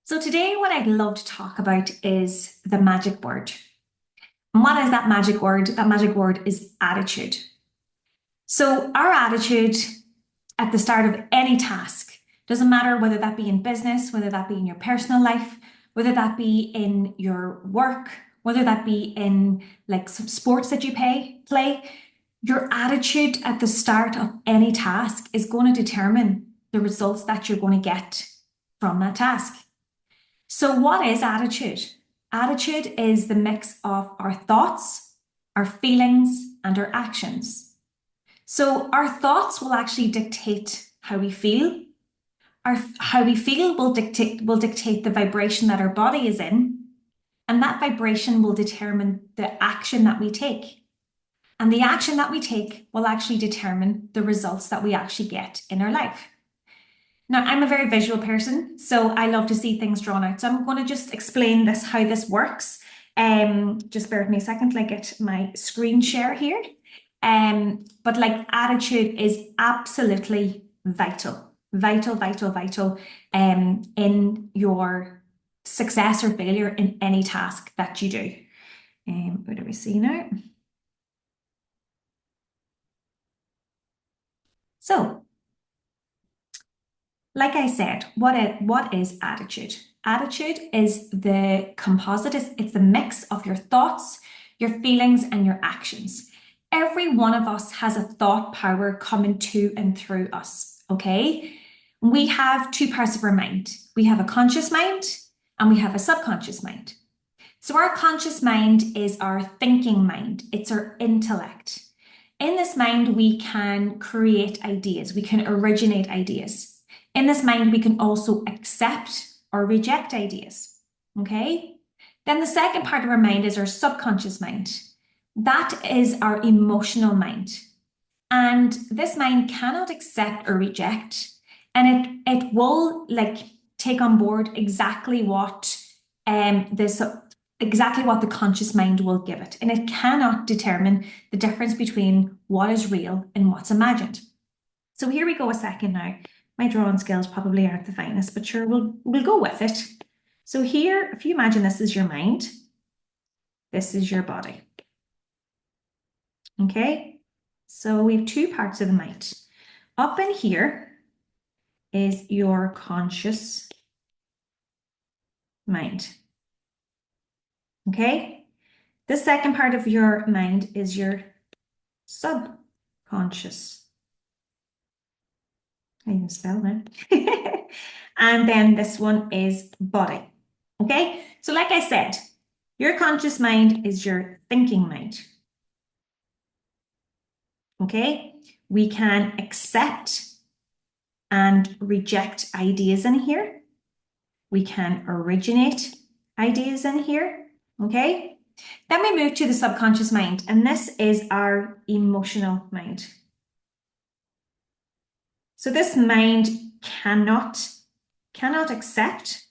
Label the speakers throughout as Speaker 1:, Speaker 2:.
Speaker 1: So today what I'd love to talk about is the magic word. And what is that magic word? That magic word is attitude. So our attitude at the start of any task, doesn't matter whether that be in business, whether that be in your personal life, whether that be in your work, whether that be in like some sports that you play, your attitude at the start of any task is going to determine the results that you're going to get from that task. So, what is attitude? Attitude is the mix of our thoughts, our feelings, and our actions. So, our thoughts will actually dictate how we feel. How we feel will dictate the vibration that our body is in, and that vibration will determine the action that we take. And the action that we take will actually determine the results that we actually get in our life. Now, I'm a very visual person, so I love to see things drawn out. So I'm going to just explain how this works. Just bear with me a second till I get my screen share here. But like attitude is absolutely vital, in your success or failure in any task that you do. What do we see now? So, like I said, what is attitude? Attitude is the composite, it's the mix of your thoughts, your feelings, and your actions. Every one of us has a thought power coming to and through us, okay? We have two parts of our mind. We have a conscious mind and we have a subconscious mind. So our conscious mind is our thinking mind. It's our intellect. In this mind, we can create ideas. We can originate ideas. In this mind, we can also accept or reject ideas. Okay? Then the second part of our mind is our subconscious mind. That is our emotional mind. And this mind cannot accept or reject. And it will like take on board exactly what the conscious mind will give it. And it cannot determine the difference between what is real and what's imagined. So here we go a second now. My drawing skills probably aren't the finest, but sure, we'll go with it. So here, if you imagine this is your mind, this is your body. Okay, so we have two parts of the mind. Up in here is your conscious mind. Okay, the second part of your mind is your subconscious. I even spell that. And then this one is body. Okay, so like I said, your conscious mind is your thinking mind. Okay, we can accept and reject ideas in here. We can originate ideas in here. Okay, then we move to the subconscious mind, and this is our emotional mind. So this mind cannot accept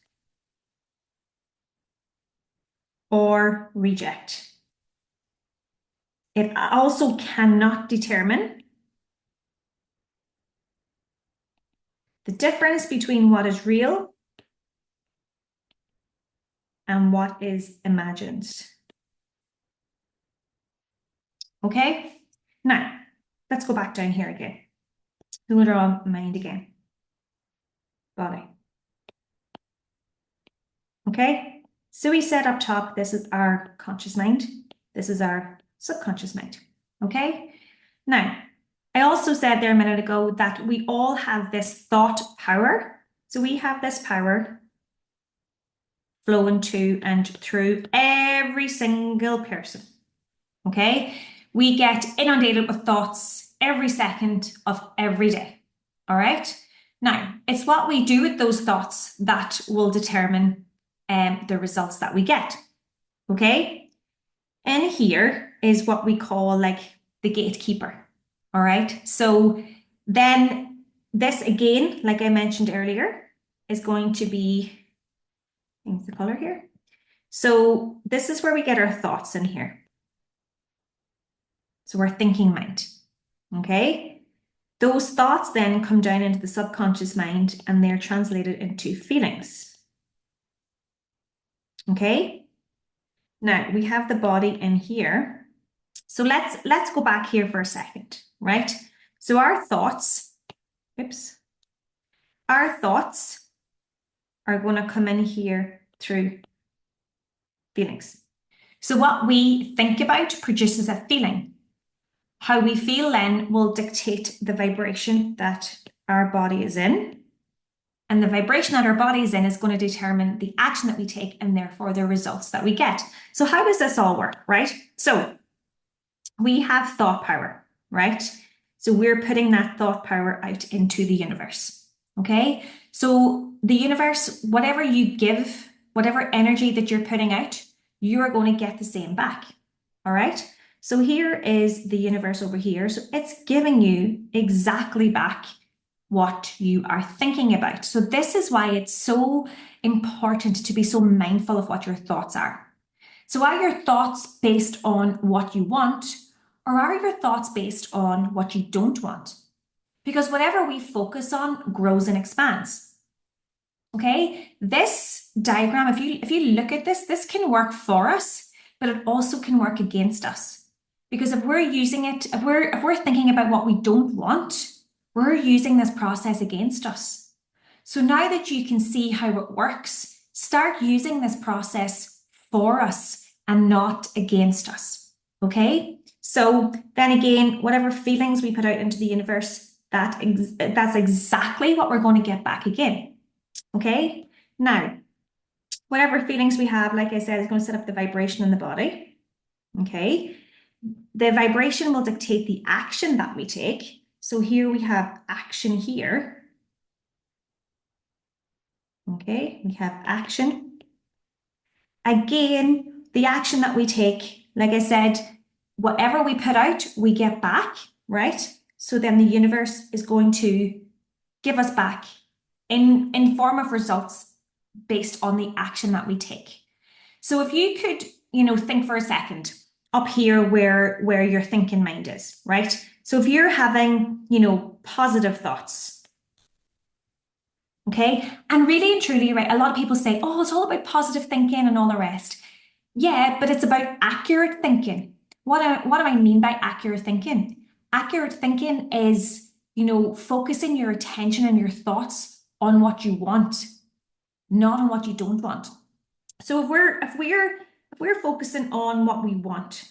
Speaker 1: or reject. It also cannot determine the difference between what is real and what is imagined. Okay, now let's go back down here again. We'll draw mind again. Body. Okay, so we said up top, this is our conscious mind. This is our subconscious mind. Okay, now I also said there a minute ago that we all have this thought power. So we have this power flowing to and through every single person. Okay, we get inundated with thoughts every second of every day. All right, now it's what we do with those thoughts that will determine the results that we get. Okay, and here is what we call like the gatekeeper. All right, so then this again, like I mentioned earlier, is going to be, change the color here. So this is where we get our thoughts in here. So we're thinking mind. Okay, those thoughts then come down into the subconscious mind and they're translated into feelings. Okay. Now we have the body in here. So let's go back here for a second, right? So our thoughts are going to come in here through feelings. So what we think about produces a feeling. How we feel then will dictate the vibration that our body is in. And the vibration that our body is in is going to determine the action that we take and therefore the results that we get. So how does this all work, right? So we have thought power, right? So we're putting that thought power out into the universe, okay? So the universe, whatever you give, whatever energy that you're putting out, you're going to get the same back, all right? So here is the universe over here. So it's giving you exactly back what you are thinking about. So this is why it's so important to be so mindful of what your thoughts are. So are your thoughts based on what you want, or are your thoughts based on what you don't want? Because whatever we focus on grows and expands. Okay, this diagram, if you look at this can work for us, but it also can work against us. Because if we're using it, if we're thinking about what we don't want, we're using this process against us. So now that you can see how it works, start using this process for us and not against us. Okay? So then again, whatever feelings we put out into the universe, that's exactly what we're going to get back again. Okay? Now, whatever feelings we have, like I said, is going to set up the vibration in the body. Okay? The vibration will dictate the action that we take. So here we have action here. Okay, we have action. Again, the action that we take, like I said, whatever we put out, we get back, right? So then the universe is going to give us back in form of results based on the action that we take. So if you could, think for a second up here where your thinking mind is, right? So if you're having, positive thoughts, okay? And really and truly, right, a lot of people say, oh, it's all about positive thinking and all the rest. Yeah, but it's about accurate thinking. What do I mean by accurate thinking? Accurate thinking is, focusing your attention and your thoughts on what you want, not on what you don't want. So if we're focusing on what we want,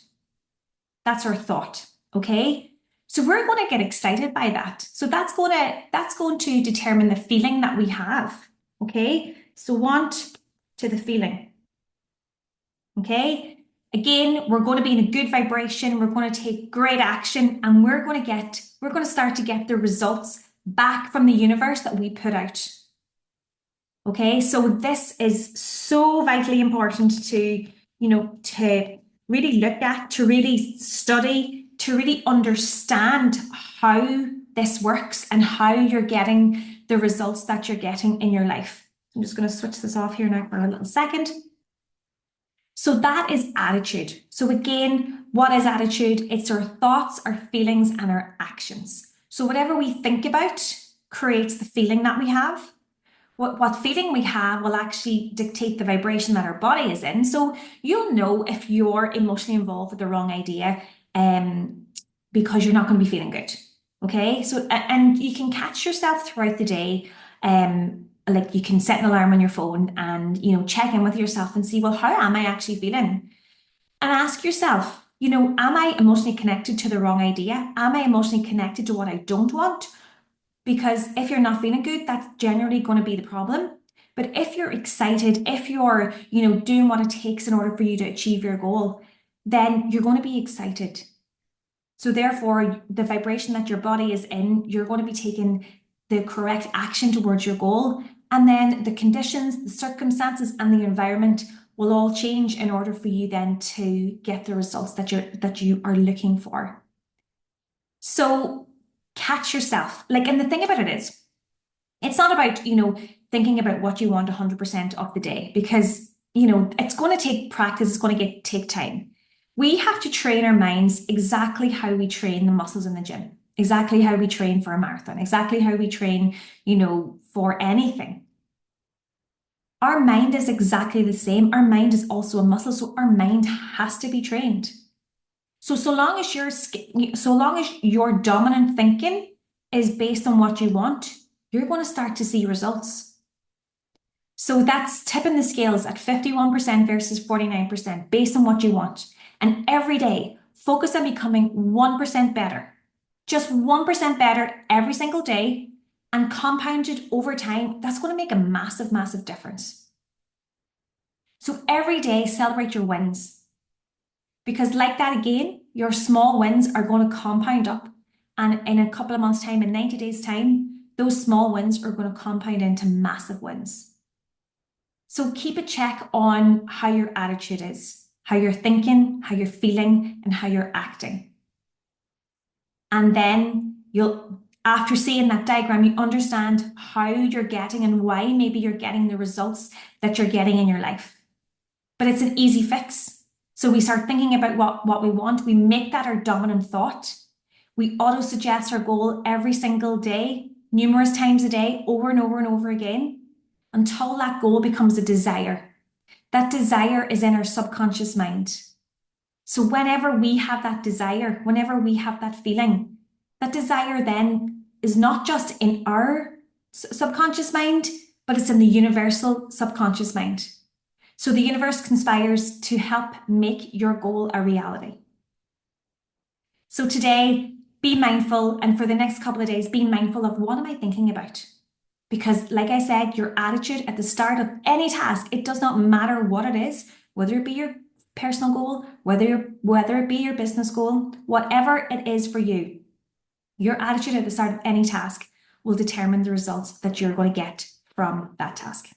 Speaker 1: that's our thought, okay? So we're going to get excited by that. So that's going to determine the feeling that we have, okay? So want to the feeling, okay? Again, we're going to be in a good vibration. We're going to take great action, and we're going to start to get the results back from the universe that we put out. Okay, so this is so vitally important to really look at, to really study, to really understand how this works and how you're getting the results that you're getting in your life. I'm just going to switch this off here now for a little second. So that is attitude. So again, what is attitude? It's our thoughts, our feelings, and our actions. So whatever we think about creates the feeling that we have. What feeling we have will actually dictate the vibration that our body is in. So you'll know if you're emotionally involved with the wrong idea because you're not going to be feeling good. Okay, so and you can catch yourself throughout the day. Like you can set an alarm on your phone and check in with yourself and see, well, how am I actually feeling? And ask yourself, am I emotionally connected to the wrong idea? Am I emotionally connected to what I don't want? Because if you're not feeling good, that's generally going to be the problem. But if you're excited, if you're, doing what it takes in order for you to achieve your goal, then you're going to be excited. So therefore, the vibration that your body is in, you're going to be taking the correct action towards your goal. And then the conditions, the circumstances, and the environment will all change in order for you then to get the results that you are looking for. So catch yourself. And the thing about it is, it's not about, thinking about what you want 100% of the day, because, it's going to take practice, it's going to take time. We have to train our minds exactly how we train the muscles in the gym, exactly how we train for a marathon, exactly how we train, for anything. Our mind is exactly the same. Our mind is also a muscle, so our mind has to be trained. So long as your dominant thinking is based on what you want, you're going to start to see results. So that's tipping the scales at 51% versus 49% based on what you want. And every day, focus on becoming 1% better. Just 1% better every single day and compound it over time. That's going to make a massive, massive difference. So every day, celebrate your wins. Because like that again, your small wins are going to compound up. And in a couple of months' time, in 90 days' time, those small wins are going to compound into massive wins. So keep a check on how your attitude is, how you're thinking, how you're feeling, and how you're acting. And then after seeing that diagram, you understand how you're getting and why maybe you're getting the results that you're getting in your life. But it's an easy fix. So we start thinking about what we want. We make that our dominant thought. We auto-suggest our goal every single day, numerous times a day, over and over and over again, until that goal becomes a desire. That desire is in our subconscious mind. So whenever we have that desire, whenever we have that feeling, that desire then is not just in our subconscious mind, but it's in the universal subconscious mind. So the universe conspires to help make your goal a reality. So today, be mindful, and for the next couple of days, be mindful of what am I thinking about? Because like I said, your attitude at the start of any task, it does not matter what it is, whether it be your personal goal, whether it be your business goal, whatever it is for you, your attitude at the start of any task will determine the results that you're going to get from that task.